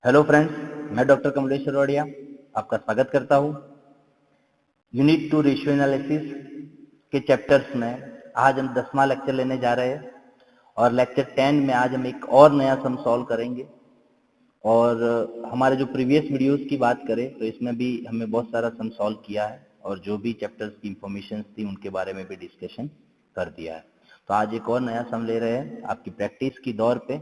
Hello friends, मैं doctor Kamlesh अरोड़िया आपका स्वागत करता हूँ। यूनिट 2 रेशियो एनालिसिस के चैप्टर्स में आज हम 10वां लेक्चर लेने जा रहे हैं और लेक्चर 10 में आज हम एक और नया सम सॉल्व करेंगे। और हमारे जो प्रीवियस वीडियोस की बात करें तो इसमें भी हमने बहुत सारा सम सॉल्व किया है और जो भी चैप्टर्स की इंफॉर्मेशन थी उनके बारे में भी डिस्कशन कर दिया है। तो आज एक और नया सम ले रहे हैं आपकी प्रैक्टिस की दौर पे।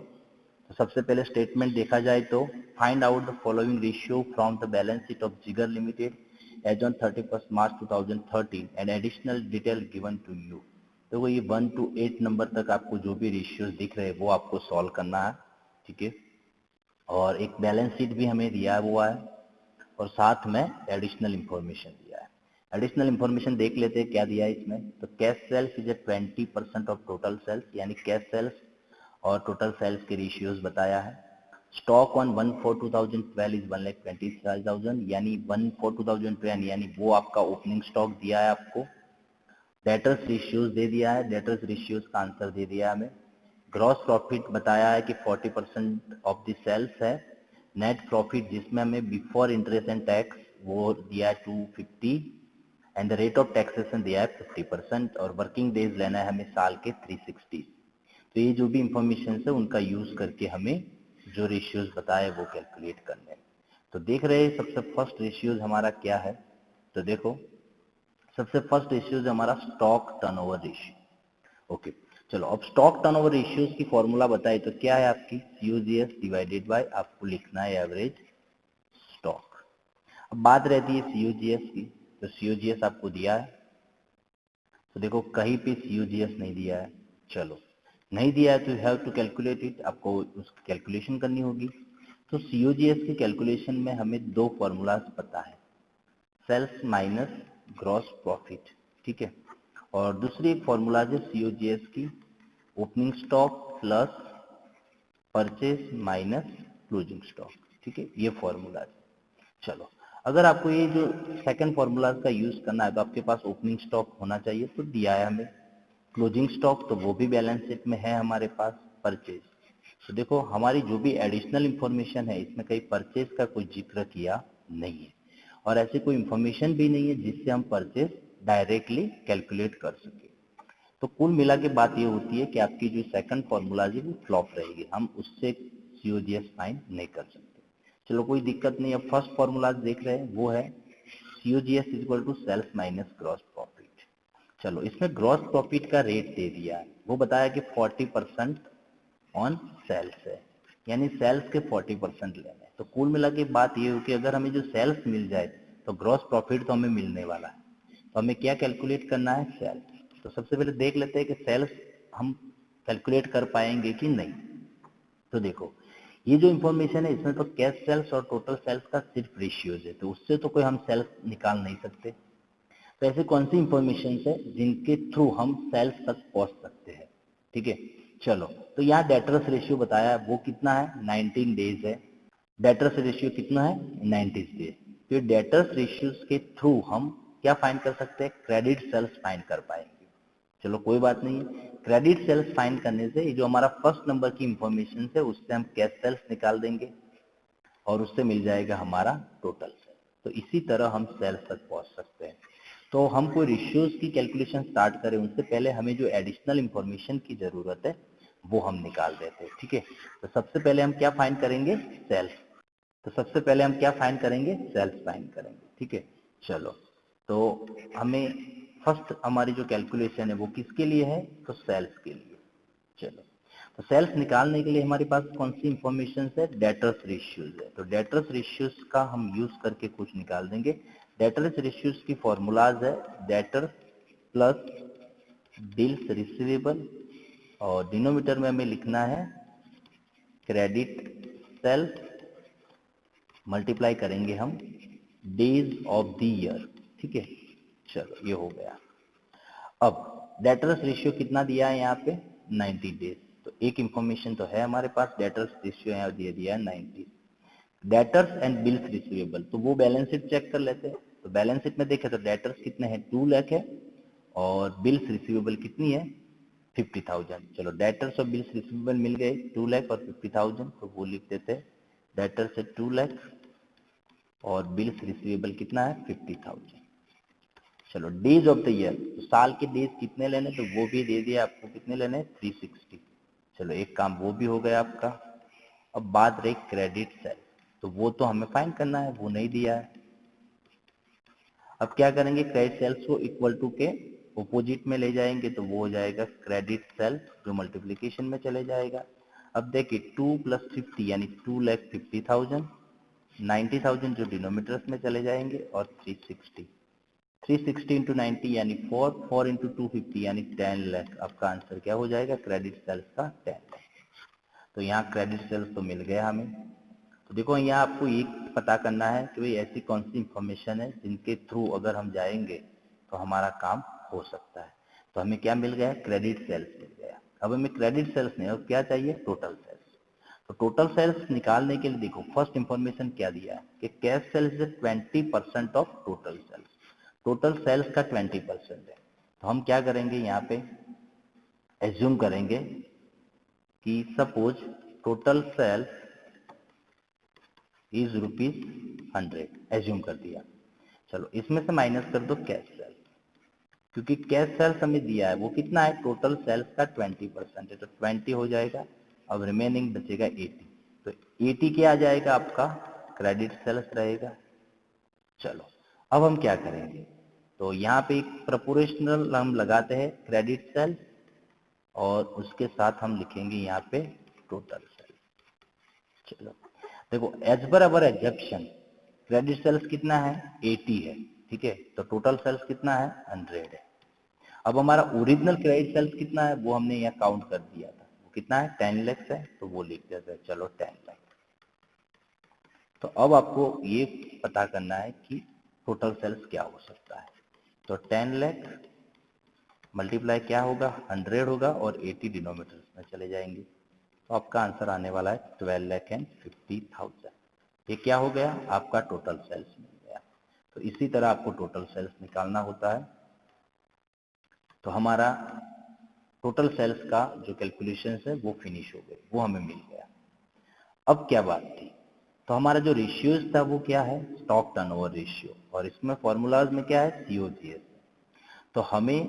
तो सबसे पहले स्टेटमेंट देखा जाए तो find out the following ratio from the balance sheet of Jigar limited as on 31 March 2013 and additional detail given to you. तो ये 1 to 8 नंबर तक आपको जो भी रेशियोज दिख रहे हैं वो आपको सॉल्व करना है, ठीक है। और एक बैलेंस शीट भी हमें दिया हुआ है और साथ में एडिशनल इंफॉर्मेशन दिया है। एडिशनल इंफॉर्मेशन देख लेते हैं क्या दिया है इसमें। तो cash sales is a 20% of total sales, यानी कैश सेल्स और टोटल सेल्स के रेशियोज बताया है। स्टॉक ऑन 1/4/2012 इज 1,25,000, यानी 1/4/2012 यानी वो आपका ओपनिंग स्टॉक दिया है आपको। डेटर्स रेशियोज दे दिया है, डेटर्स रेशियोज का आंसर दे दिया है हमें। ग्रॉस प्रॉफिट बताया है कि 40% ऑफ द सेल्स है। नेट प्रॉफिट जिसमें हमें बिफोर इंटरेस्ट एंड टैक्स वो दिया है 250 and the rate of taxation दिया है 50% और वर्किंग डेज लेना है हमें साल के 360। तो ये जो भी इंफॉर्मेशन है उनका यूज करके हमें जो रेशियोज बताए वो कैलकुलेट करने हैं। तो देख रहे हैं सबसे फर्स्ट रेशियोज हमारा क्या है। तो देखो सबसे फर्स्ट रेशियो है हमारा स्टॉक टर्नओवर रेशियो। ओके, चलो अब स्टॉक टर्नओवर रेशियोज की फॉर्मूला बताए तो क्या है आपकी COGS डिवाइडेड बाय आपको लिखना है एवरेज स्टॉक। अब बात रहती है COGS की, तो COGS आपको दिया है। तो देखो कहीं पे COGS नहीं दिया है, चलो नहीं दिया है तो you have to calculate it, आपको उसकी कैलकुलेशन करनी होगी। तो COGS की कैलकुलेशन में हमें दो फॉर्मूलाज पता है, सेल्स माइनस ग्रॉस प्रॉफिट, ठीक है। और दूसरी एक फॉर्मूला है COGS की, opening stock plus purchase minus closing stock, ठीक है, ये फॉर्मूला है। चलो अगर आपको ये जो सेकंड फॉर्मूला का यूज करना है तो आपके पास ओपनिंग स्टॉक होना चाहिए, तो दिया है हमें। क्लोजिंग स्टॉक तो वो भी बैलेंस शीट में है हमारे पास। परचेज तो देखो हमारी जो भी एडिशनल इंफॉर्मेशन है इसमें कहीं परचेज का कोई जिक्र किया नहीं है और ऐसी कोई इंफॉर्मेशन भी नहीं है जिससे हम परचेज डायरेक्टली कैलकुलेट कर सके। तो कुल मिला के बात ये होती है कि आपकी जो सेकंड फॉर्मूला है वो फ्लॉप रहेगी, हम उससे COGS फाइंड नहीं कर सकते। चलो कोई दिक्कत नहीं। अब फर्स्ट फॉर्मूला देख रहे हैं वो है COGS equal to sales minus gross profit. चलो इसमें ग्रॉस प्रॉफिट का रेट दे दिया है, वो बताया कि 40% ऑन सेल्स है, यानी सेल्स के 40% लेने। तो कुल मिला के बात ये हो कि अगर हमें जो सेल्स मिल जाए तो ग्रॉस प्रॉफिट तो हमें मिलने वाला है। तो हमें क्या कैलकुलेट करना है, सेल्स। तो सबसे पहले देख लेते हैं कि सेल्स हम कैलकुलेट कर पाएंगे कि नहीं। तो देखो ये जो इंफॉर्मेशन है इसमें तो कैश सेल्स और टोटल सेल्स का सिर्फ रेशियोज है, तो उससे तो कोई हम सेल्स निकाल नहीं सकते। तो ऐसे कौन सी इंफॉर्मेशन है जिनके थ्रू हम सेल्स तक पहुंच सकते हैं, ठीक है। चलो तो यहाँ डेटर्स रेशियो बताया है वो कितना है, 19 डेज है। डेटर्स रेशियो कितना है, 90 डेज। तो ये डेटर्स रेशियोज के थ्रू हम क्या फाइंड कर सकते हैं, क्रेडिट सेल्स फाइंड कर पाएंगे। चलो कोई बात नहीं है, क्रेडिट सेल्स फाइंड करने से जो हमारा फर्स्ट नंबर की इंफॉर्मेशन है उससे हम कैश सेल्स निकाल देंगे और उससे मिल जाएगा हमारा टोटल सेल। तो इसी तरह हम सेल्स तक पहुंच सकते हैं। तो हम कोई रेशियोज की कैलकुलेशन स्टार्ट करें उनसे पहले हमें जो एडिशनल इंफॉर्मेशन की जरूरत है वो हम निकाल देते हैं, ठीक है। तो सबसे पहले हम क्या फाइंड करेंगे, सेल्स। तो सबसे पहले हम क्या फाइंड करेंगे, सेल्स फाइंड करेंगे, ठीक है। चलो तो हमें फर्स्ट हमारी जो कैलकुलेशन है वो किसके लिए है, तो सेल्स के लिए। चलो तो सेल्स निकालने के लिए हमारे पास कौन सी इंफॉर्मेशन है, डेटर्स रेशियोज है। तो डेटर्स रेशियोज का हम यूज करके कुछ निकाल देंगे। डेटर्स रेशियोज की फॉर्मूलाज है डेटर्स प्लस बिल्स रिसीवेबल और डिनोमीटर में हमें लिखना है क्रेडिट सेल्स, मल्टीप्लाई करेंगे हम डेज ऑफ द ईयर, ठीक है। चलो ये हो गया। अब डेटर्स रेशियो कितना दिया है यहाँ पे, 90 डेज। तो एक इंफॉर्मेशन तो है हमारे पास, डेटर्स रेशियो यहाँ दे दिया है 90। डेटर्स एंड बिल्स रिसीवेबल, तो वो बैलेंस शीट चेक कर लेते हैं। तो बैलेंस शीट में देखें तो डेटर्स कितने हैं, 2 लाख है और बिल्स रिसीवेबल कितनी है, 50,000। चलो डेटर्स और बिल्स रिसीवेबल मिल गए 2 लाख और 50,000, तो वो लिख देते हैं डेटर्स है 2 लाख और बिल्स रिसीवेबल कितना है 50,000। चलो डेज ऑफ द ईयर, तो साल के डेज कितने लेने, तो वो भी दे दिया आपको, कितने लेने 360। चलो एक काम वो भी हो गया आपका। अब बात रही क्रेडिट सेल, तो वो तो हमें फाइंड करना है, वो नहीं दिया है। अब क्या करेंगे, क्रेडिट सेल्स को इक्वल टू के ऑपोजिट में ले जाएंगे, तो वो हो जाएगा क्रेडिट सेल जो मल्टीप्लीकेशन में चले जाएगा। अब देखिए 2 + 50 यानी 2,50,000, 90,000 जो डिनोमिनेटर्स में चले जाएंगे और 360 इंटू 90 यानी 4 इंटू 250 यानी 10 लाख। आपका आंसर क्या हो जाएगा, क्रेडिट सेल्स का 10 लाख। तो यहाँ क्रेडिट सेल्स तो मिल गया हमें। तो देखो यहाँ आपको ये पता करना है कि भाई ऐसी कौन सी इंफॉर्मेशन है जिनके थ्रू अगर हम जाएंगे तो हमारा काम हो सकता है। तो हमें क्या मिल गया, क्रेडिट सेल्स मिल गया। अब हमें क्रेडिट सेल्स नहीं, अब क्या चाहिए, टोटल सेल्स। तो टोटल सेल्स निकालने के लिए देखो फर्स्ट इंफॉर्मेशन क्या दिया है कि cash sales is 20% of total sales. Total sales का 20% है। तो हम क्या करेंगे, यहाँ पे एज्यूम करेंगे कि suppose total sales is ₹100, assume कर दिया। चलो इसमें से माइनस कर दो कैश सेल्स, क्योंकि कैश सेल्स हमें दिया है वो कितना है, टोटल सेल्स का 20% है, तो 20 हो जाएगा। अब रिमेनिंग बचेगा 80, तो 80 क्या आ जाएगा आपका, क्रेडिट सेल्स रहेगा। चलो अब हम क्या करेंगे, तो यहाँ पे एक प्रोपोर्शनल हम लगाते हैं क्रेडिट सेल और उसके साथ हम लिखेंगे यहाँ पे टोटल सेल। चलो देखो एज पर अवर एग्जप्शन क्रेडिट सेल्स कितना है 80 है, ठीक है, तो टोटल सेल्स कितना है 100 है। अब हमारा ओरिजिनल क्रेडिट सेल्स कितना है वो हमने यहाँ काउंट कर दिया था, वो कितना है 10 लाख है, तो वो लिख देते हैं, चलो 10 लाख। तो अब आपको ये पता करना है कि टोटल सेल्स क्या हो सकता है। तो 10 लाख मल्टीप्लाई क्या होगा 100 होगा और 80 डिनोमिनेटर्स में चले जाएंगे, तो आपका आंसर आने वाला है 12,50,000। ये क्या हो गया, आपका टोटल सेल्स मिल गया। तो इसी तरह आपको टोटल सेल्स निकालना होता है। तो हमारा टोटल सेल्स का जो कैलकुलेशन है वो फिनिश हो गई, वो हमें मिल गया। अब क्या बात थी, तो हमारा जो रेशियोज था वो क्या है, स्टॉक टर्नओवर रेशियो, और इसमें फॉर्मूलाज में क्या है, सीओजीएस। तो हमें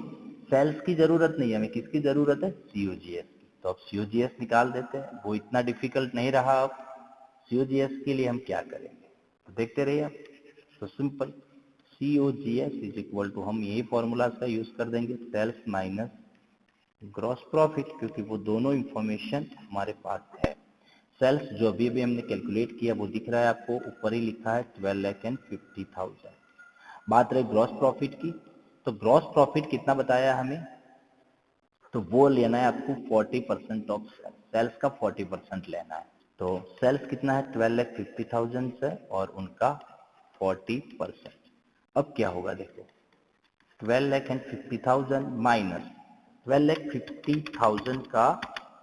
सेल्स की जरूरत नहीं है, हमें किसकी जरूरत है, सीओजीएस की। तो अब सीओजीएस निकाल देते हैं, वो इतना डिफिकल्ट नहीं रहा। अब सीओजीएस के लिए हम क्या करेंगे, तो देखते रहिए आप। तो simple COGS is equal to, हम यही फॉर्मूलाज का यूज कर देंगे, सेल्स माइनस ग्रॉस प्रॉफिट, क्योंकि वो दोनों इंफॉर्मेशन हमारे पास है। सेल्स जो अभी भी हमने कैलकुलेट किया वो दिख रहा है आपको, ऊपर ही लिखा है 12,50,000। बात रही ग्रॉस प्रॉफिट की, तो ग्रॉस प्रॉफिट कितना बताया हमें, तो वो लेना है आपको 40% ऑफ सेल्स का 40% लेना है। तो सेल्स कितना है 12,50,000 से और उनका 40%। अब क्या होगा देखो, 12,50,000 माइनस 12,50,000 का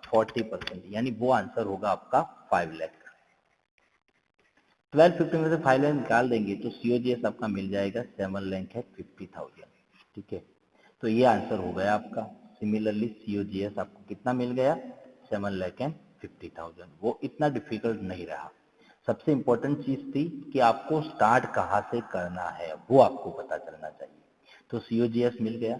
40%, यानी वो आंसर होगा आपका 5 लाख। 1250 में से 5 लाख निकाल देंगे तो सीओजीएस आपका मिल जाएगा 7,50,000, ठीक है। तो ये आंसर हो गया आपका। सिमिलरली सीओजीएस आपको कितना मिल गया, 7,50,000। वो इतना डिफिकल्ट नहीं रहा। सबसे इंपॉर्टेंट चीज थी कि आपको स्टार्ट कहाँ से करना है वो आपको पता चलना चाहिए। तो सीओजीएस मिल गया।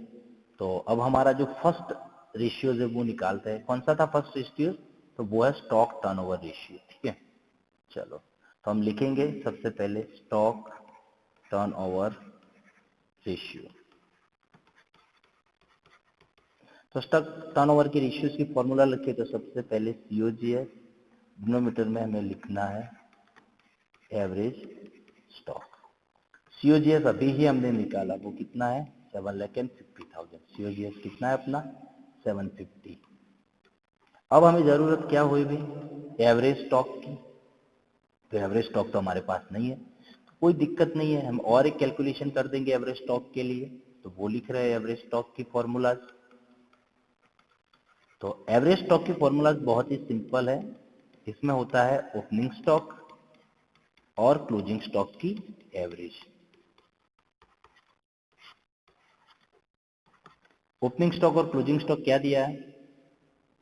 तो अब हमारा जो फर्स्ट रेशियो है वो निकालते हैं। कौन सा था फर्स्ट रेशियो, तो वो है स्टॉक टर्नओवर रेशियो, ठीक है। चलो तो हम लिखेंगे सबसे पहले स्टॉक टर्नओवर रेशियो। तो स्टॉक टर्नओवर के रेशियोज की फॉर्मूला लिखे, तो सबसे पहले सीओजीएस, डिनोमिनेटर में हमें लिखना है एवरेज स्टॉक। सीओजीएस अभी ही हमने निकाला, वो कितना है 7,50,000। सीओजीएस कितना है अपना 750। अब हमें जरूरत क्या हुई भी, एवरेज स्टॉक की। तो एवरेज स्टॉक तो हमारे पास नहीं है, तो कोई दिक्कत नहीं है, हम और एक कैलकुलेशन कर देंगे एवरेज स्टॉक के लिए। तो वो लिख रहे हैं एवरेज स्टॉक की फॉर्मूलाज। तो एवरेज स्टॉक की फॉर्मूलाज बहुत ही सिंपल है। इसमें होता है ओपनिंग स्टॉक और क्लोजिंग स्टॉक की एवरेज। ओपनिंग स्टॉक और क्लोजिंग स्टॉक क्या दिया है,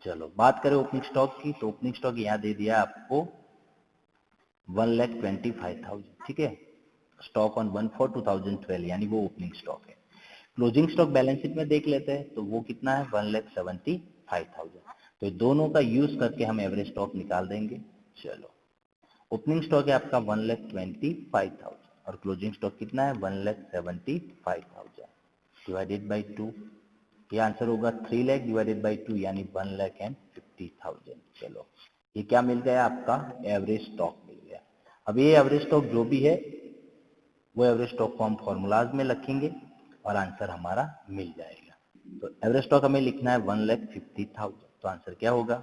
चलो बात करें ओपनिंग स्टॉक की। तो ओपनिंग स्टॉक यहाँ दे दिया आपको 1,25,000, ठीक है। स्टॉक ऑन 1/4/2012 यानी वो ओपनिंग स्टॉक है। क्लोजिंग स्टॉक बैलेंस शीट में देख लेते हैं तो वो कितना है 1,75,000। तो दोनों का यूज करके हम एवरेज स्टॉक निकाल देंगे। चलो, ओपनिंग स्टॉक है आपका 1,25,000 और क्लोजिंग स्टॉक कितना है 1,75,000 डिवाइडेड बाई 2, ये आंसर होगा 3 लाख डिवाइडेड बाई 2 यानी 1,50,000। चलो, ये क्या मिल गया आपका एवरेज स्टॉक मिल गया। अब ये एवरेज स्टॉक जो भी है वो एवरेज स्टॉक को हम फॉर्मूलाज में लिखेंगे और आंसर हमारा मिल जाएगा। तो एवरेज स्टॉक हमें लिखना है 1,50,000, तो आंसर क्या होगा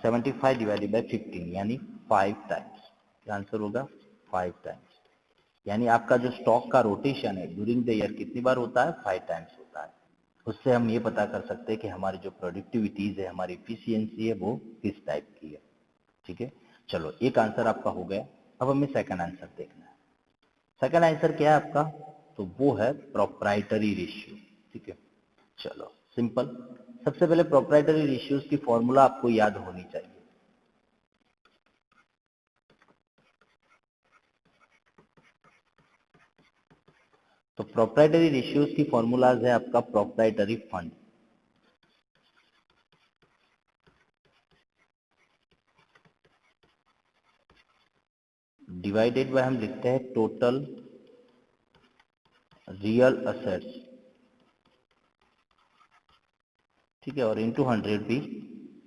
75 डिवाइडेड बाई 15 यानी 5 टाइम्स। आंसर होगा 5 टाइम्स, यानी आपका जो स्टॉक का रोटेशन है ड्यूरिंग द ईयर कितनी बार होता है 5 टाइम्स होता है। उससे हम ये पता कर सकते हैं कि हमारी जो प्रोडक्टिविटीज है, हमारी इफिशियंसी है वो किस टाइप की है, ठीक है। चलो, एक आंसर आपका हो गया। अब हमें सेकंड आंसर देखना है। सेकंड आंसर क्या है आपका, तो वो है प्रोप्राइटरी रेशियो, ठीक है। चलो, सिंपल। सबसे पहले प्रोप्राइटरी रेशियोज की फॉर्मूला आपको याद होनी चाहिए। तो प्रोप्राइटरी रेशियोज की फॉर्मूलाज है आपका प्रोप्राइटरी फंड, डिवाइडेड बाय हम लिखते हैं टोटल रियल असेट्स, ठीक है, और इंटू 100 भी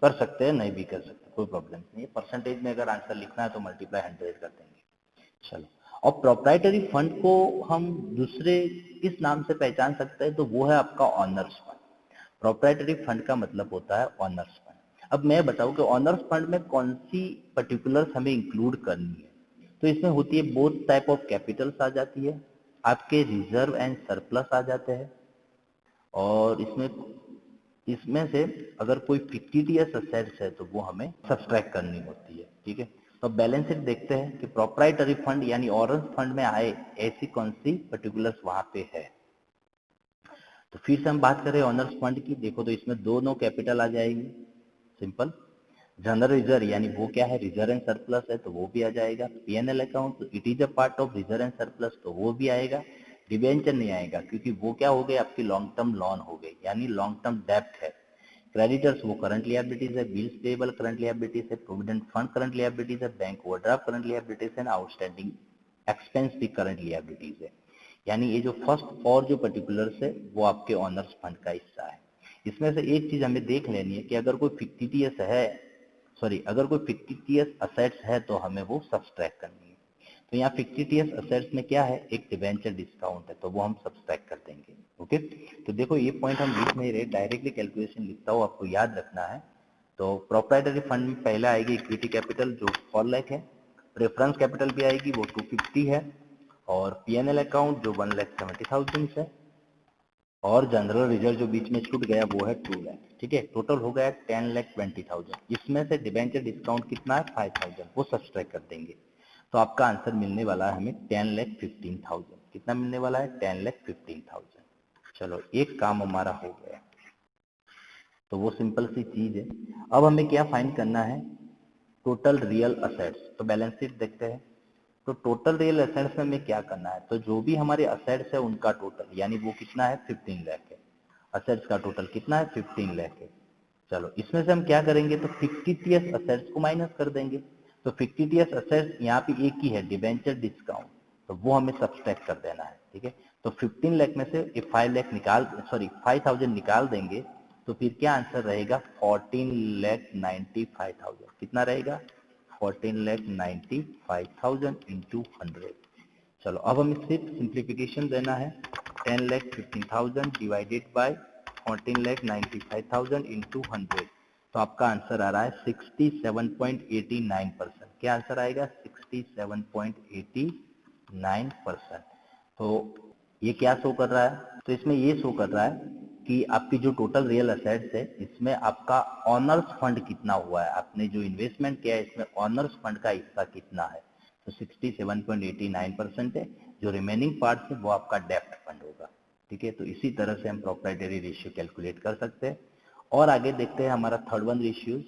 कर सकते हैं, नहीं भी कर सकते, कोई प्रॉब्लम नहीं है। परसेंटेज में अगर आंसर लिखना है तो मल्टीप्लाई 100 कर देंगे। चलो, और प्रोप्राइटरी फंड को हम दूसरे किस नाम से पहचान सकते हैं, तो वो है आपका ऑनर्स फंड। प्रोप्राइटरी फंड का मतलब होता है ऑनर्स फंड। अब मैं बताऊं कि ऑनर्स फंड में कौन सी पर्टिकुलर्स हमें इंक्लूड करनी है। तो इसमें होती है बोथ टाइप ऑफ कैपिटल्स आ जाती है, आपके रिजर्व एंड सरप्लस आ जाते हैं, और इसमें से अगर कोई फिक्टिटियस असेट्स है तो वो हमें सब्सट्रैक्ट करनी होती है, ठीक है। तो बैलेंस शीट देखते हैं कि प्रोप्राइटरी फंड यानी ऑनर्स फंड में आए ऐसी कौन सी पर्टिकुलर्स वहां पे है। तो फिर से हम बात करें ऑनर्स फंड की, देखो तो इसमें दोनों कैपिटल आ जाएगी, सिंपल। जनरल रिजर्व यानी वो क्या है रिजर्व एंड सरप्लस है तो वो भी आ जाएगा। पीएनएल अकाउंट तो it is a part of reserve and surplus तो वो भी आएगा। डिबेंचर नहीं आएगा क्योंकि वो क्या हो गई आपकी लॉन्ग टर्म लोन हो गई यानी लॉन्ग टर्म डेब्ट है। क्रेडिटर्स वो करंट लिएबिलिटीज है, बिल्स पेबल करंट लिएबिलिटीज है, प्रोविडेंट फंड करंट लिएबिलिटीज है, बैंक ओवरड्राफ्ट करंट लिएबिलिटीज है, आउटस्टैंडिंग एक्सपेंस भी करंट लिएबिलिटीज है। यानी ये जो फर्स्ट और जो पर्टिकुलर्स है वो आपके ऑनर्स फंड का हिस्सा है। इसमें से एक चीज हमें देख लेनी है कि अगर कोई फिक्टिटियस है, अगर कोई फिक्टिटियस असेट्स है तो हमें वो सब्सट्रैक्ट करनी है। तो यहाँ फिक्टिटियस असेट्स में क्या है एक डिबेंचर डिस्काउंट है तो वो हम सब्सट्रैक्ट कर देंगे। ओके, तो देखो ये पॉइंट हम लिख नहीं रहे, डायरेक्टली कैलकुलेशन लिखता हूँ, आपको याद रखना है। तो प्रोप्राइटरी फंड में पहले आएगी इक्विटी कैपिटल जो 4 लाख है, प्रेफरेंस कैपिटल भी आएगी वो 250 है, और पीएनएल अकाउंट जो 1,70,000 है, और जनरल रिजर्व जो बीच में छूट गया वो है 2 लाख, ठीक है। टोटल हो गया 10,20,000। इसमें से डिबेंचर डिस्काउंट कितना है 5,000, वो सब्सट्रैक्ट कर देंगे। तो आपका आंसर मिलने वाला है हमें 10,15,000। कितना मिलने वाला है 10,15,000। चलो, एक काम हमारा हो गया, तो वो सिंपल सी चीज है। अब हमें क्या फाइंड करना है टोटल रियल असेट्स। तो बैलेंस शीट देखते हैं। तो टोटल रियल असेट्स में हमें क्या करना है, तो जो भी हमारे असेट्स है उनका टोटल यानी वो कितना है 15 लाख है। असेट्स का टोटल कितना है 15 लाख है। चलो, इसमें से हम क्या करेंगे तो फिक्टिटियस असेट्स को माइनस कर देंगे। तो फिक्टिटियस असेट्स यहाँ पे एक ही है डिबेंचर डिस्काउंट, तो वो हमें सब्सट्रैक्ट कर देना है, ठीक है। तो 15 लाख में से 5,000 निकाल देंगे तो फिर क्या आंसर रहेगा 14,95,000। कितना रहेगा 14,95,000 इंटू 100। चलो, अब हमें सिर्फ सिंप्लीफिकेशन देना है। 10,15,000 डिवाइडेड बाय 14,95,000 इंटू 100। तो आपका आंसर आ रहा है 67.89%। क्या आंसर आएगा 67.89%। तो ये क्या शो कर रहा है, तो इसमें ये शो कर रहा है कि आपकी जो टोटल रियल असेट्स है इसमें आपका ऑनर्स फंड कितना हुआ है, आपने जो इन्वेस्टमेंट किया है इसमें ऑनर्स फंड का हिस्सा कितना है, तो 67.89% है। जो रिमेनिंग पार्ट है वो आपका डेप्ट फंड होगा, ठीक है। तो इसी तरह से हम प्रोप्राइटरी रेशियो कैलकुलेट कर सकते हैं। और आगे देखते हैं हमारा थर्ड वन रेशियोज।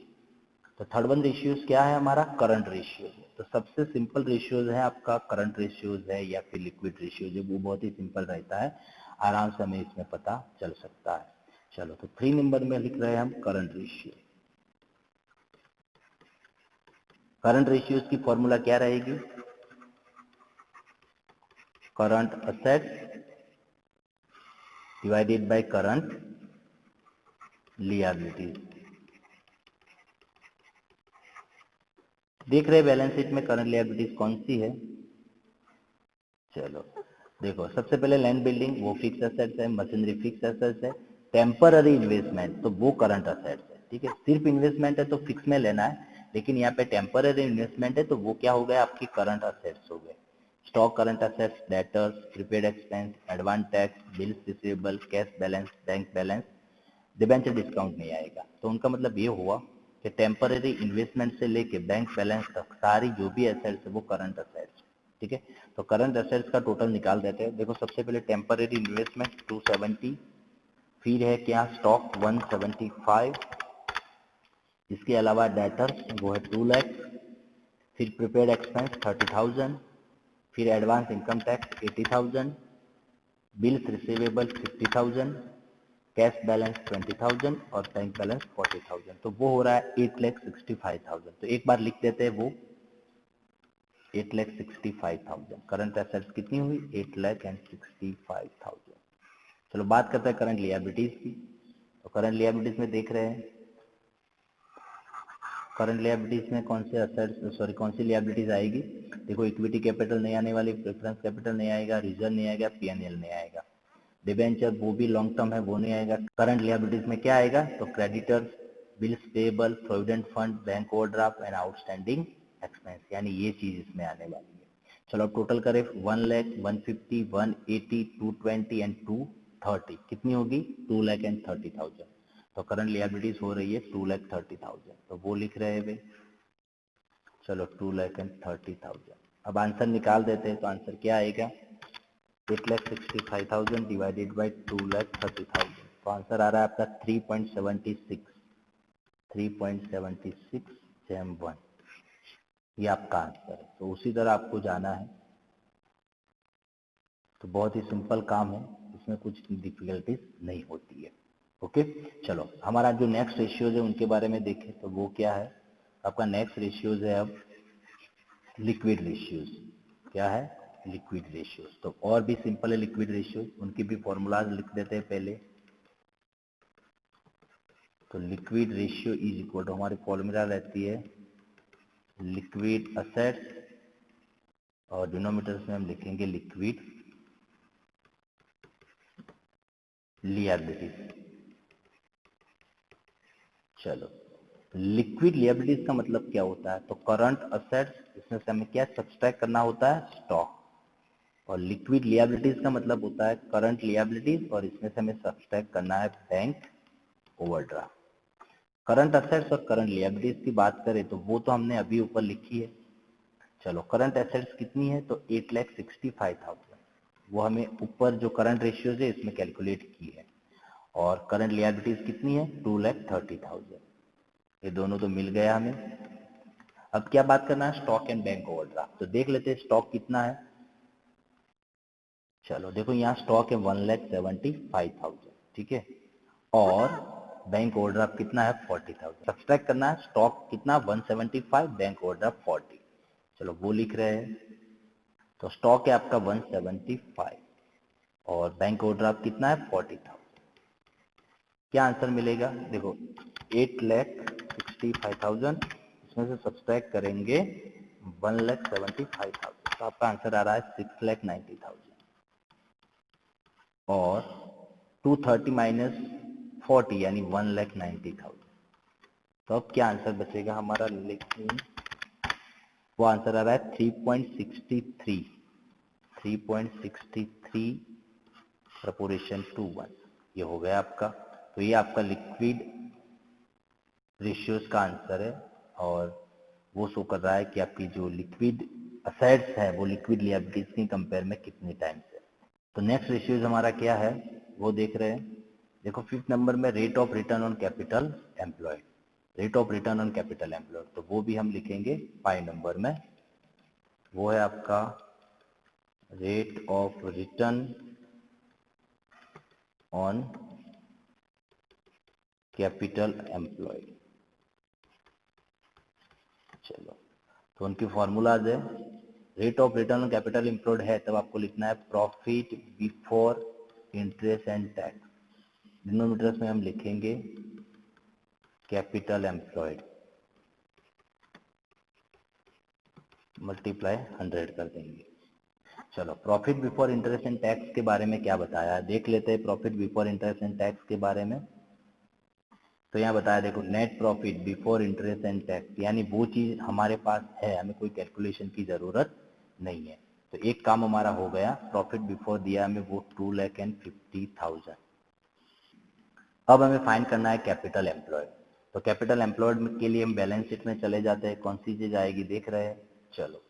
तो थर्ड वन रेशियोज क्या है हमारा, करंट रेशियोज। तो सबसे सिंपल रेशियोज है आपका करंट रेशियोज है या फिर लिक्विड रेशियोज है, वो बहुत ही सिंपल रहता है, आराम से हमें इसमें पता चल सकता है। चलो तो 3 नंबर में लिख रहे हैं हम करंट रेशियो। करंट रेशियोज की फॉर्मूला क्या रहेगी, current assets divided by current liabilities. देख रहे हैं बैलेंस शीट में करंट लिएबिलिटीज कौन सी है। चलो देखो, सबसे पहले लैंड बिल्डिंग वो फिक्स एसेट्स है, मशीनरी फिक्स एसेट्स है, टेम्पररी इन्वेस्टमेंट तो वो करंट एसेट्स है, ठीक है। सिर्फ इन्वेस्टमेंट है तो फिक्स में लेना है, लेकिन यहाँ पे टेम्पररी इन्वेस्टमेंट है तो वो क्या हो गया, आपकी करंट एसेट्स हो गए। Stock current assets, debtors, prepaid expense, advance tax, bills receivable, cash balance, bank balance, debenture discount नहीं आएगा। तो उनका मतलब ये हुआ कि टेम्पररी इन्वेस्टमेंट से लेके बैंक बैलेंस तक सारी जो भी एसेट्स है वो करंट एसेट्स, ठीक है। तो करंट एसेट्स का टोटल निकाल देते हैं। देखो सबसे पहले टेम्पररी इन्वेस्टमेंट 270, फिर है क्या स्टॉक 175, इसके अलावा डेटर्स वो है 2 लाख, फिर प्रीपेड एक्सपेंस 30,000, फिर advance income tax 80,000, bills receivable 50,000, cash balance 20,000 और बैंक बैलेंस 40,000। तो वो हो रहा है 8,65,000। तो एक बार लिख देते हैं वो 8,65,000। करंट एसेट्स कितनी हुई, 8,65,000। चलो बात करते हैं करंट लिएबिलिटीज की। तो करंट लिएबिलिटीज में देख रहे हैं, करंट लिएबिलिटीज में कौन से एसेट्स कौन सी लिएबिलिटीज आएगी। देखो इक्विटी कैपिटल नहीं आने वाली, प्रेफरेंस कैपिटल नहीं आएगा, रिजर्व नहीं आएगा, पीएनएल नहीं आएगा, डिबेंचर वो भी लॉन्ग टर्म है वो नहीं आएगा। करंट लिएबिलिटीज में क्या आएगा, तो creditors, bills payable, provident fund, bank overdraft and outstanding expense, यानी ये चीज इसमें आने वाली है। चलो अब टोटल करें 1 लाख, 150, 180, 220 एंड 230 कितनी होगी, 2,30,000। तो करंट लिएबिलिटीज हो रही है 2,30,000। तो वो लिख रहे हैं वे। चलो 2,30,000। अब आंसर निकाल देते हैं। तो आंसर क्या आएगा, 8,65,000 डिवाइडेड बाई 2,30,000। तो आंसर आ रहा है आपका 3.76, 3.76 ये आपका आंसर है। तो उसी तरह आपको जाना है। तो बहुत ही सिंपल काम है, इसमें कुछ डिफिकल्टीज नहीं होती है। ओके चलो हमारा जो नेक्स्ट रेशियोज है उनके बारे में देखें तो वो क्या है। आपका नेक्स्ट रेशियोज है अब लिक्विड रेशियोज। क्या है, लिक्विड रेशियोज। तो और भी सिंपल है लिक्विड रेशियोज, उनकी भी फॉर्मूलाज लिख देते हैं पहले। तो liquid ratio is equal to, हमारी फॉर्मूला रहती है लिक्विड असेट्स और डिनोमिनेटर्स में हम लिखेंगे लिक्विड लिएबिलिटीज। चलो लिक्विड लिएबिलिटीज का मतलब क्या होता है, तो करंट असेट्स, इसमें से हमें क्या सब्सट्रैक्ट करना होता है, स्टॉक। और लिक्विड लिएबिलिटीज का मतलब होता है करंट लिएबिलिटीज और इसमें से हमें सब्सट्रैक्ट करना है बैंक ओवरड्राफ्ट। करंट असेट्स और करंट लिएबिलिटीज की बात करें तो वो तो हमने अभी ऊपर लिखी है। चलो करंट एसेट्स कितनी है, तो 8,65,000, वो हमें ऊपर जो करंट रेशियोज है इसमें कैलकुलेट की है। और करंट लिएबिलिटीज कितनी है, 2,30,000। ये दोनों तो मिल गया हमें। अब क्या बात करना है, स्टॉक एंड बैंक ओवरड्राफ्ट। तो देख लेते हैं स्टॉक कितना है। चलो देखो यहाँ स्टॉक है 1,75,000, ठीक है। और बैंक ओवरड्राफ्ट कितना है, 40,000। सब्सट्रैक्ट करना है स्टॉक कितना 175, बैंक ओवरड्राफ्ट 40। चलो वो लिख रहे हैं। तो स्टॉक है आपका 175 और बैंक ओवरड्राफ्ट कितना है 40,000। क्या आंसर मिलेगा, देखो 8,65,000, इसमें से सब्सट्रैक्ट करेंगे 1,75,000, तो आपका आंसर आ रहा है 6,90,000। और 230 माइनस 40 यानी 1,90,000। तो अब क्या आंसर बचेगा हमारा, लेकिन वो आंसर आ रहा है 3.63, 3.63 प्रपोर्शन टू 1, ये हो गया आपका। तो ये आपका लिक्विड रेशियोज का आंसर है। और वो शो कर रहा है कि आपकी जो लिक्विड असेट्स है वो लिक्विड लिएबिलिटीज की कंपेयर में कितनी टाइम से। तो नेक्स्ट रेशियोज हमारा क्या है वो देख रहे हैं। देखो 5th नंबर में rate of return on capital employed. Rate of return on capital employed, तो वो भी हम लिखेंगे 5 नंबर में। वो है आपका rate of return on capital employed. चलो, तो उनकी फॉर्मूलाज है, rate of return on capital employed है तब आपको लिखना है profit before interest and tax. Denominators में हम लिखेंगे कैपिटल एम्प्लॉयड, मल्टीप्लाई 100 कर देंगे। चलो, profit before interest and tax के बारे में क्या बताया है देख लेते हैं। Profit before interest and tax के बारे में तो यहाँ बताया, देखो, net profit before interest and tax, यानी वो चीज हमारे पास है, हमें कोई कैलकुलेशन की जरूरत नहीं है। तो एक काम हमारा हो गया, प्रॉफिट बिफोर दिया हमें वो 2,50,000। अब हमें फाइंड करना है कैपिटल एम्प्लॉयड। तो कैपिटल एम्प्लॉयड के लिए हम बैलेंस शीट में चले जाते हैं, कौन सी चीज आएगी देख रहे हैं। चलो,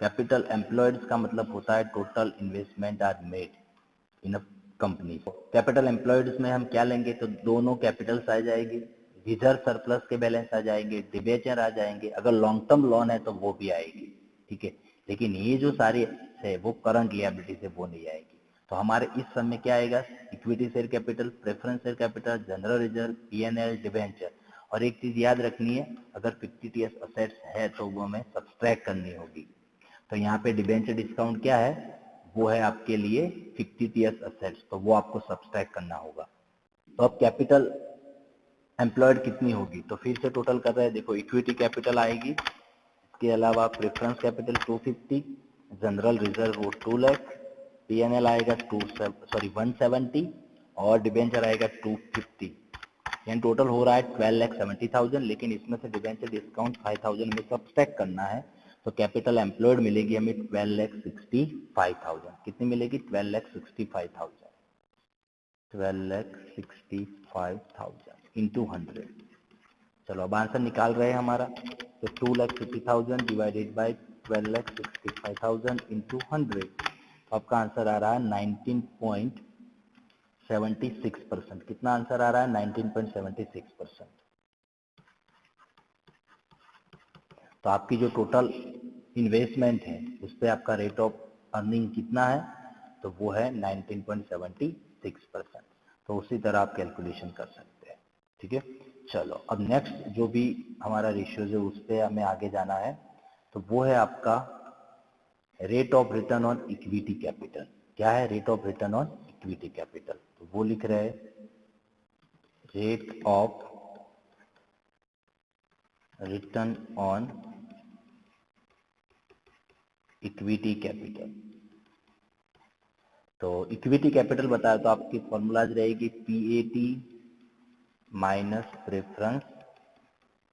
कैपिटल एम्प्लॉयड का मतलब होता है total investment are made in a company. Capital employed में हम क्या लेंगे, तो दोनों कैपिटल्स आ जाएगी, रिजर्व सरप्लस के बैलेंस आ जाएंगे, डिबेंचर आ जाएंगे, अगर लॉन्ग टर्म लोन है तो वो भी आएगी, ठीक है। लेकिन ये जो सारी है वो करंट लिएबिलिटी से वो नहीं आएगी। तो हमारे इस सब में क्या आएगा, equity share capital, preference share capital, general reserve, PNL, debenture. और एक चीज याद रखनी है, अगर 50 असेट्स है तो वो हमें सब्सट्रैक्ट करनी होगी। तो यहाँ पे डिबेंचर डिस्काउंट क्या है, वो है आपके लिए 50 असेट्स, तो वो आपको सब्सट्रैक्ट करना होगा। तो अब कैपिटल एम्प्लॉयड कितनी होगी, तो फिर से टोटल कर रहे हैं, देखो, इक्विटी कैपिटल आएगी, इसके अलावा प्रेफरेंस कैपिटल 250, जनरल रिजर्व वो 2 लाख, पीएनएल आएगा 170 और डिबेंचर आएगा 250, यानी टोटल हो रहा है 12,70,000। लेकिन इसमें से डिबेंचर डिस्काउंट 5,000 में सब्सट्रैक्ट करना है, तो कैपिटल एम्प्लॉयड मिलेगी हमें 12,65,000। कितनी मिलेगी, 12,65,000, 12,65,000 इंटू 100। चलो, अब आंसर निकाल रहे हैं हमारा, तो 2,50,000 डिवाइडेड बाई 12,65,000 इंटू 100, तो आपका आंसर आ रहा है 19.76%। कितना आंसर आ रहा है, 19.76%। तो आपकी जो टोटल इन्वेस्टमेंट है उस पर आपका रेट ऑफ अर्निंग कितना है, तो वो है 19.76%। तो उसी तरह आप कैलकुलेशन कर सकते हैं, ठीक है। चलो, अब नेक्स्ट जो भी हमारा रेशियोज है उस पर हमें आगे जाना है, तो वो है आपका rate of return on equity capital. क्या है, rate of return on equity capital, तो वो लिख रहे हैं rate of return on equity capital. तो इक्विटी कैपिटल बताया तो आपकी फॉर्मूलाज रहेगी PAT minus preference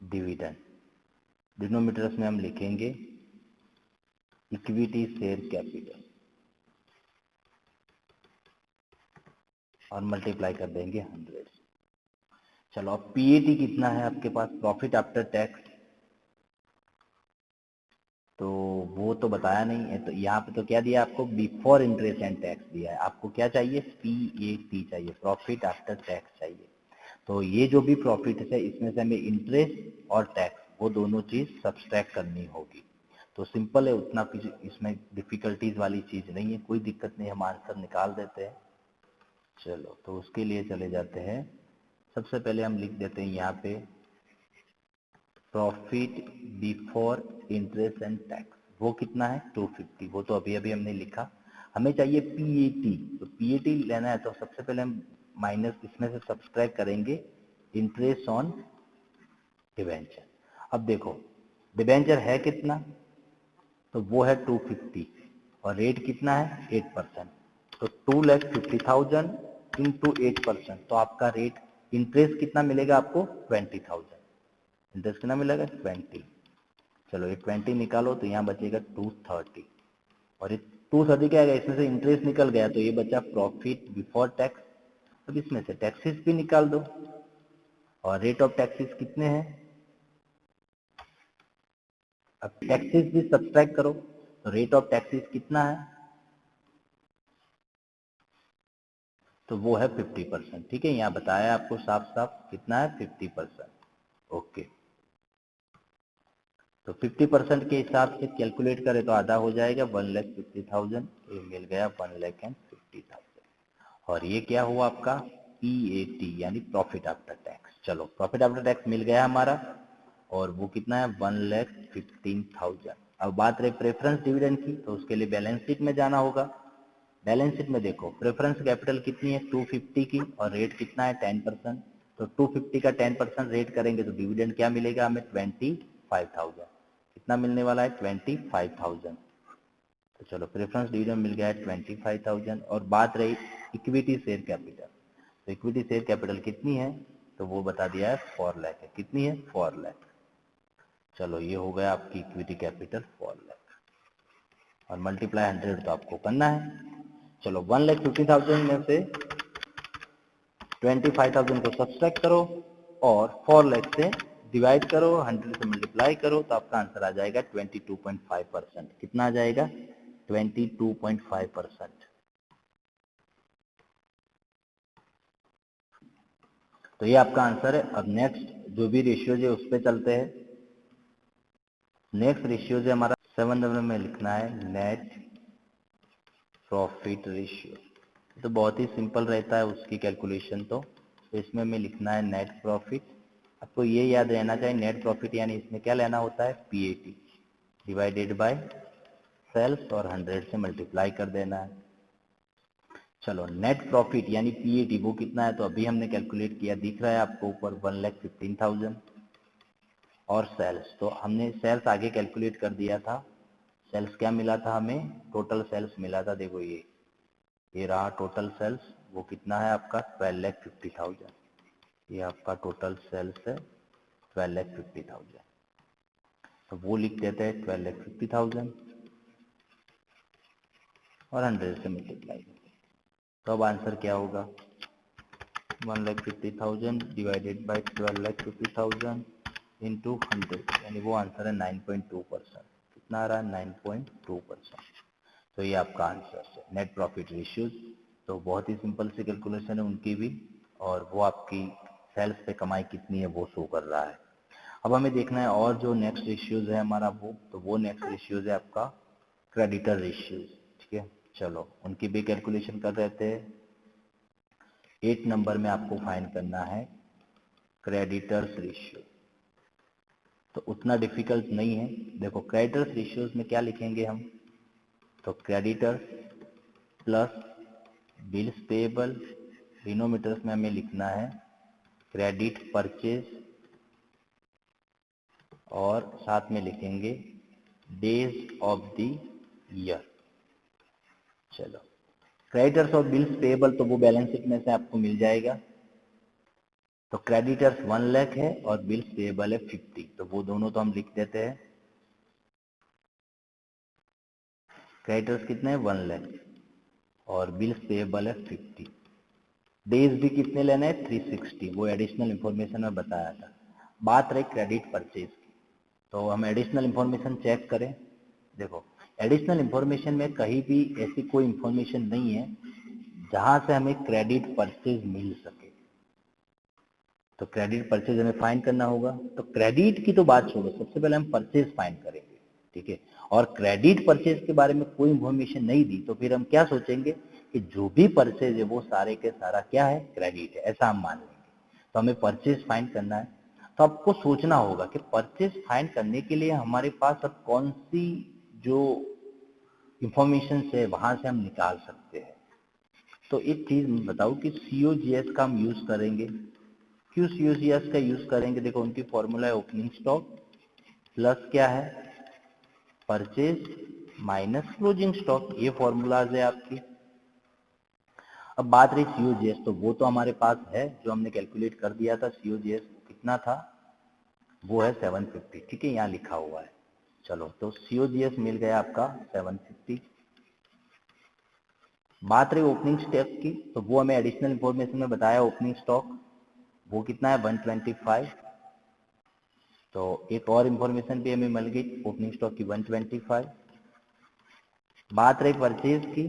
dividend. Denominators में हम लिखेंगे इक्विटी शेयर कैपिटल और मल्टीप्लाई कर देंगे 100। चलो, अब पीएटी कितना है आपके पास, प्रॉफिट आफ्टर टैक्स, तो वो तो बताया नहीं है। तो यहाँ पे तो क्या दिया आपको, बिफोर इंटरेस्ट एंड टैक्स दिया है। आपको क्या चाहिए, पीएटी चाहिए, प्रॉफिट आफ्टर टैक्स चाहिए। तो ये जो भी प्रॉफिट है इसमें से हमें इंटरेस्ट और टैक्स वो दोनों चीज सब्सट्रैक्ट करनी होगी। तो सिंपल है, उतना कुछ इसमें डिफिकल्टीज वाली चीज नहीं है, कोई दिक्कत नहीं, हम आंसर निकाल देते हैं। चलो, तो उसके लिए चले जाते हैं। सबसे पहले हम लिख देते हैं यहाँ पे profit before interest and tax, वो कितना है 250, वो तो अभी अभी हमने लिखा। हमें चाहिए पीएटी, तो पीएटी लेना है तो सबसे पहले हम माइनस इसमें से सब्सट्रैक्ट करेंगे इंटरेस्ट ऑन डिबेंचर। अब देखो, डिबेंचर है कितना, तो वो है 250 और रेट कितना है 8%, तो 2,50,000 इंटू 8%, तो आपका रेट इंटरेस्ट कितना मिलेगा आपको 20,000। इंटरेस्ट कितना मिलेगा 20। चलो, ये 20 निकालो तो यहाँ बचेगा 230, और ये 230 क्या आएगा, इसमें से इंटरेस्ट निकल गया तो ये बचा प्रॉफिट बिफोर टैक्स। अब इसमें से टैक्सेस भी निकाल दो, और रेट ऑफ टैक्सेस कितने हैं, अब टैक्सेस भी सब्सट्रैक्ट करो, तो रेट ऑफ टैक्सेस कितना है, तो वो है 50%। ठीक है, यहाँ बताया आपको साफ साफ कितना है 50%। ओके। तो 50% के हिसाब से कैलकुलेट करें तो आधा हो जाएगा 1,50,000, ये मिल गया 1,50,000। और ये क्या हुआ आपका PAT यानी प्रॉफिट आफ्टर टैक्स। चलो प्रॉफिट आफ्टर टैक्स मिल गया हमारा और वो कितना है 1,15,000। अब बात रही प्रेफरेंस डिविडेंड की, तो उसके लिए बैलेंस शीट में जाना होगा। बैलेंस शीट में देखो प्रेफरेंस कैपिटल कितनी है 250 की और रेट कितना है 10%। तो 250 का 10% रेट करेंगे तो डिविडेंड क्या मिलेगा हमें 25,000। कितना मिलने वाला है 25,000। तो चलो प्रेफरेंस डिविडेंड मिल गया है 25,000। और बात रही इक्विटी शेयर कैपिटल, तो इक्विटी शेयर कैपिटल कितनी है तो वो बता दिया है 4 लाख है। कितनी है 4 लाख। चलो ये हो गया आपकी इक्विटी कैपिटल 4 लाख और मल्टीप्लाई 100 तो आपको करना है। चलो 1,50,000 में से 25,000 को सब्सट्रैक्ट करो और 4 लाख से डिवाइड करो, 100 से मल्टीप्लाई करो तो आपका आंसर आ जाएगा 22.5%। कितना आ जाएगा 22.5%। तो ये आपका आंसर है। अब नेक्स्ट जो भी रेशियोज है उस पर चलते हैं। नेक्स्ट रेशियोज है हमारा 7 नंबर में लिखना है नेट प्रॉफिट रेशियो। तो बहुत ही सिंपल रहता है उसकी कैलकुलेशन। तो इसमें हमें लिखना है नेट प्रॉफिट। आपको ये याद रहना चाहिए नेट प्रॉफिट यानी इसमें क्या लेना होता है PAT डिवाइडेड बाय सेल्स और 100 से मल्टीप्लाई कर देना है। चलो नेट प्रॉफिट यानी PAT वो कितना है तो अभी हमने कैलकुलेट किया, दिख रहा है आपको ऊपर 1,15,000। और सेल्स तो हमने सेल्स आगे कैलकुलेट कर दिया था। सेल्स क्या मिला था हमें टोटल सेल्स मिला था, देखो ये रहा टोटल सेल्स। वो कितना है आपका 12,50,000। ये आपका टोटल सेल्स है 12,50,000। तो वो लिख देते हैं 12,50,000 और 100 से मल्टीप्लाई। तो अब आंसर क्या होगा 1,50,000 डिवाइडेड बाई 12,50,000 इंटू 100 यानी वो आंसर है 9.2%। कितना आ रहा है 9.2%। तो ये आपका आंसर है नेट प्रॉफिट रेशियोज। तो बहुत ही सिंपल सी कैलकुलेशन है उनकी भी और वो आपकी सेल्स पे कमाई कितनी है वो शो कर रहा है। अब हमें देखना है और जो नेक्स्ट रेशियोज है हमारा वो नेक्स्ट रेशियोज है आपका क्रेडिटर रेशियोज। ठीक है चलो उनकी भी कैलकुलेशन कर रहे थे। 8 नंबर में आपको फाइंड करना है क्रेडिटर्स रेशियो। तो उतना डिफिकल्ट नहीं है। देखो क्रेडिटर्स रेशियोज में क्या लिखेंगे हम, तो creditors plus bills payable, denominators में हमें लिखना है क्रेडिट परचेज और साथ में लिखेंगे डेज ऑफ द ईयर। चलो क्रेडिटर्स और बिल्स पेएबल तो वो बैलेंस शीट में से आपको मिल जाएगा। तो क्रेडिटर्स 1 लाख है और बिल्स पेएबल है 50, तो वो दोनों तो हम लिख देते हैं। क्रेडिटर्स कितने हैं 1 लाख और बिल्स पेएबल है 50। डेज भी कितने लेने हैं 360, वो एडिशनल इंफॉर्मेशन में बताया था। बात रही क्रेडिट परचेज की, तो हम एडिशनल इंफॉर्मेशन चेक करें। देखो एडिशनल इंफॉर्मेशन में कहीं भी ऐसी कोई इंफॉर्मेशन नहीं है जहां से हमें क्रेडिट परचेज मिल सके। तो क्रेडिट परचेज हमें फाइंड करना होगा। तो क्रेडिट की तो बात छोड़ो, सबसे पहले हम परचेज फाइंड करेंगे। ठीक है और क्रेडिट परचेज के बारे में कोई इंफॉर्मेशन नहीं दी तो फिर हम क्या सोचेंगे कि जो भी परचेज है वो सारे के सारा क्या है क्रेडिट है, ऐसा हम मान लेंगे। तो हमें परचेज फाइंड करना है। तो आपको सोचना होगा कि परचेज फाइंड करने के लिए हमारे पास अब कौन सी जो इंफॉर्मेशन है वहां से हम निकाल सकते हैं। तो एक चीज बताओ कि COGS का हम यूज करेंगे। क्यों COGS का यूज करेंगे, देखो उनकी फॉर्मूला है ओपनिंग स्टॉक प्लस क्या है परचेज माइनस क्लोजिंग स्टॉक, ये फॉर्मूलाज है आपकी। अब बात रही COGS, तो वो तो हमारे पास है जो हमने कैलकुलेट कर दिया था। COGS कितना था वो है 750। ठीक है यहाँ लिखा हुआ है। चलो तो COGS मिल गया आपका 750। बात रही ओपनिंग स्टॉक की, तो वो हमें एडिशनल इंफॉर्मेशन में बताया ओपनिंग स्टॉक वो कितना है 125। तो एक और इंफॉर्मेशन भी हमें मिल गई ओपनिंग स्टॉक की 125। बात रही परचेज की,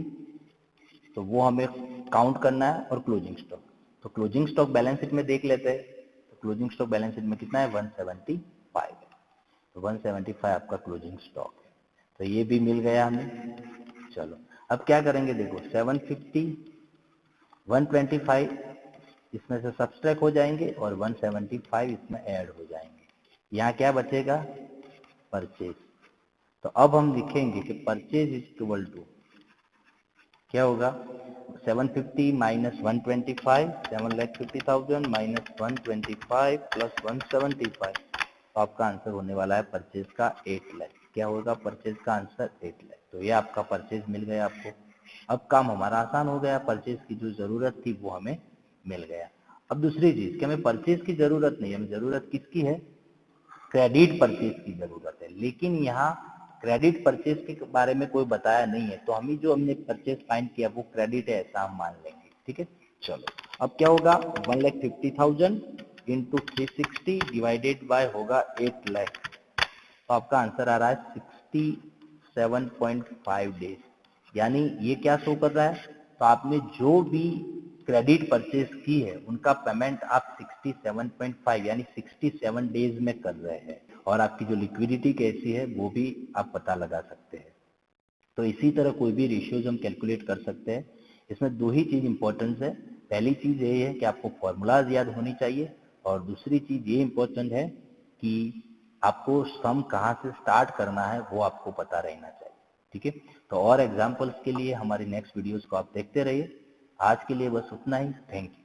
तो वो हमें काउंट करना है और क्लोजिंग स्टॉक। तो क्लोजिंग स्टॉक बैलेंस शीट में देख लेते हैं। तो क्लोजिंग स्टॉक बैलेंस शीट में कितना है 175 है। तो 175 आपका क्लोजिंग स्टॉक है। तो ये भी मिल गया हमें। चलो अब क्या करेंगे, देखो 750 125 इसमें से सब्सट्रैक्ट हो जाएंगे और 175 इसमें ऐड हो जाएंगे। यहाँ क्या बचेगा, परचेज। तो अब हम लिखेंगे कि परचेज इज इक्वल टू क्या होगा, 750 माइनस 125, 7,50,000 माइनस 125 प्लस 175, तो आपका आंसर होने वाला है परचेज का 8 लाख। क्या होगा परचेज का आंसर, 8 लाख। तो ये आपका परचेज मिल गया आपको। अब काम हमारा आसान हो गया, परचेज की जो जरूरत थी वो हमें मिल गया। अब दूसरी चीज कि हमें परचेज की जरूरत नहीं, हमें जरूरत किसकी है, क्रेडिट परचेज की जरूरत है। लेकिन यहाँ क्रेडिट परचेज के बारे में कोई बताया नहीं है, तो हम जो हमने परचेज फाइंड किया वो क्रेडिट है ऐसा हम मान लेंगे। ठीक है, चलो अब क्या होगा, 1,50,000 इंटू 360 डिवाइडेड बाय होगा 8 लाख। तो आपका आंसर आ रहा है 67.5 डेज। यानी ये क्या शो कर रहा है, तो आपने जो भी क्रेडिट परचेज की है उनका पेमेंट आप 67.5 यानी 67 डेज में कर रहे हैं। और आपकी जो लिक्विडिटी कैसी है वो भी आप पता लगा सकते हैं। तो इसी तरह कोई भी रेशियोज हम कैलकुलेट कर सकते हैं। इसमें दो ही चीज इंपॉर्टेंस है। पहली चीज ये है कि आपको फॉर्मूलाज याद होनी चाहिए, और दूसरी चीज ये इंपॉर्टेंट है कि आपको सम कहाँ से स्टार्ट करना है वो आपको पता रहना चाहिए। ठीक है, तो और एग्जाम्पल्स के लिए हमारी नेक्स्ट वीडियोस को आप देखते रहिए। आज के लिए बस उतना ही, थैंक यू।